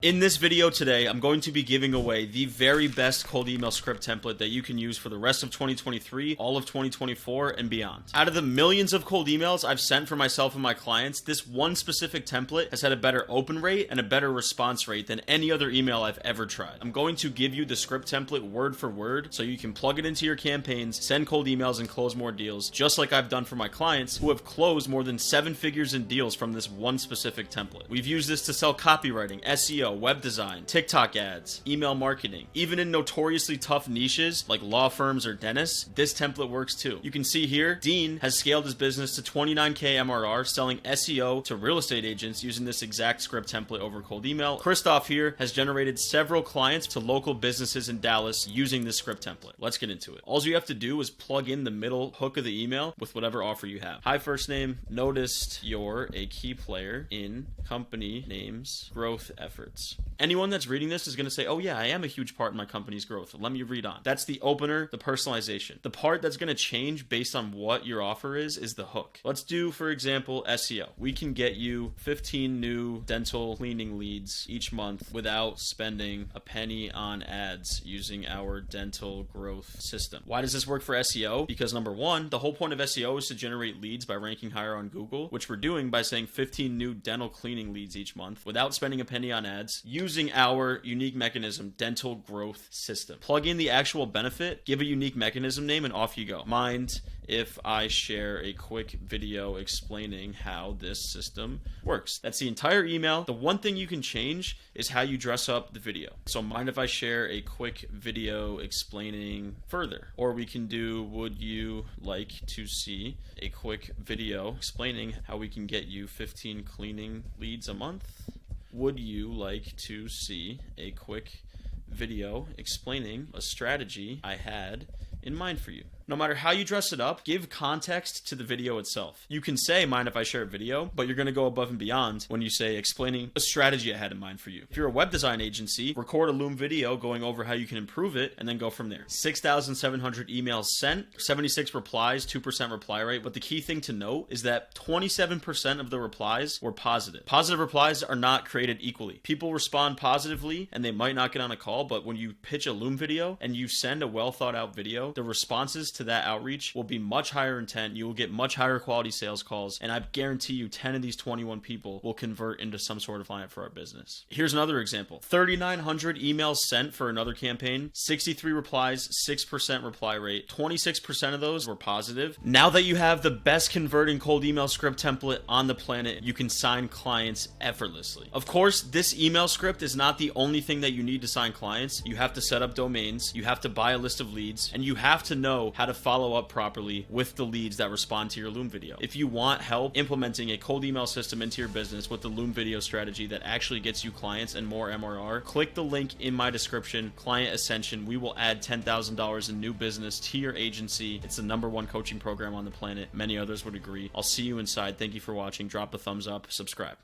In this video today, I'm going to be giving away the very best cold email script template that you can use for the rest of 2023, all of 2024, and beyond. Out of the millions of cold emails I've sent for myself and my clients, this one specific template has had a better open rate and a better response rate than any other email I've ever tried. I'm going to give you the script template word for word so you can plug it into your campaigns, send cold emails, and close more deals, just like I've done for my clients who have closed more than 7 figures in deals from this one specific template. We've used this to sell copywriting, SEO, web design, TikTok ads, email marketing. Even in notoriously tough niches like law firms or dentists, this template works too. You can see here, Dean has scaled his business to 29K MRR selling SEO to real estate agents using this exact script template over cold email. Christoph here has generated several clients to local businesses in Dallas using this script template. Let's get into it. All you have to do is plug in the middle hook of the email with whatever offer you have. Hi, first name. Noticed you're a key player in company names growth efforts. Anyone that's reading this is going to say, oh yeah, I am a huge part in my company's growth. Let me read on. That's the opener, the personalization. The part that's going to change based on what your offer is the hook. Let's do, for example, SEO. We can get you 15 new dental cleaning leads each month without spending a penny on ads using our dental growth system. Why does this work for SEO? Because number one, the whole point of SEO is to generate leads by ranking higher on Google, which we're doing by saying 15 new dental cleaning leads each month without spending a penny on ads using our unique mechanism, dental growth system. Plug in the actual benefit, give a unique mechanism name, and off you go. Mind if I share a quick video explaining how this system works. That's the entire email. The one thing you can change is how you dress up the video. So mind if I share a quick video explaining further? Or we can do, would you like to see a quick video explaining how we can get you 15 cleaning leads a month? Would you like to see a quick video explaining a strategy I had in mind for you? No matter how you dress it up, give context to the video itself. You can say, mind if I share a video, but you're going to go above and beyond when you say explaining a strategy I had in mind for you. If you're a web design agency, record a Loom video going over how you can improve it and then go from there. 6,700 emails sent, 76 replies, 2% reply rate. But the key thing to note is that 27% of the replies were positive. Positive replies are not created equally. People respond positively and they might not get on a call, but when you pitch a Loom video and you send a well thought out video, the responses to that outreach will be much higher intent. You will get much higher quality sales calls, and I guarantee you 10 of these 21 people will convert into some sort of client for our business. Here's another example. 3,900 emails sent for another campaign, 63 replies, 6% reply rate, 26% of those were positive. Now that you have the best converting cold email script template on the planet, you can sign clients effortlessly. Of course, this email script is not the only thing that you need to sign clients. You have to set up domains, you have to buy a list of leads, and you have to know how to follow up properly with the leads that respond to your Loom video. If you want help implementing a cold email system into your business with the Loom video strategy that actually gets you clients and more MRR, click the link in my description, Client Ascension. We will add $10,000 in new business to your agency. It's the #1 coaching program on the planet. Many others would agree. I'll see you inside. Thank you for watching. Drop a thumbs up, subscribe.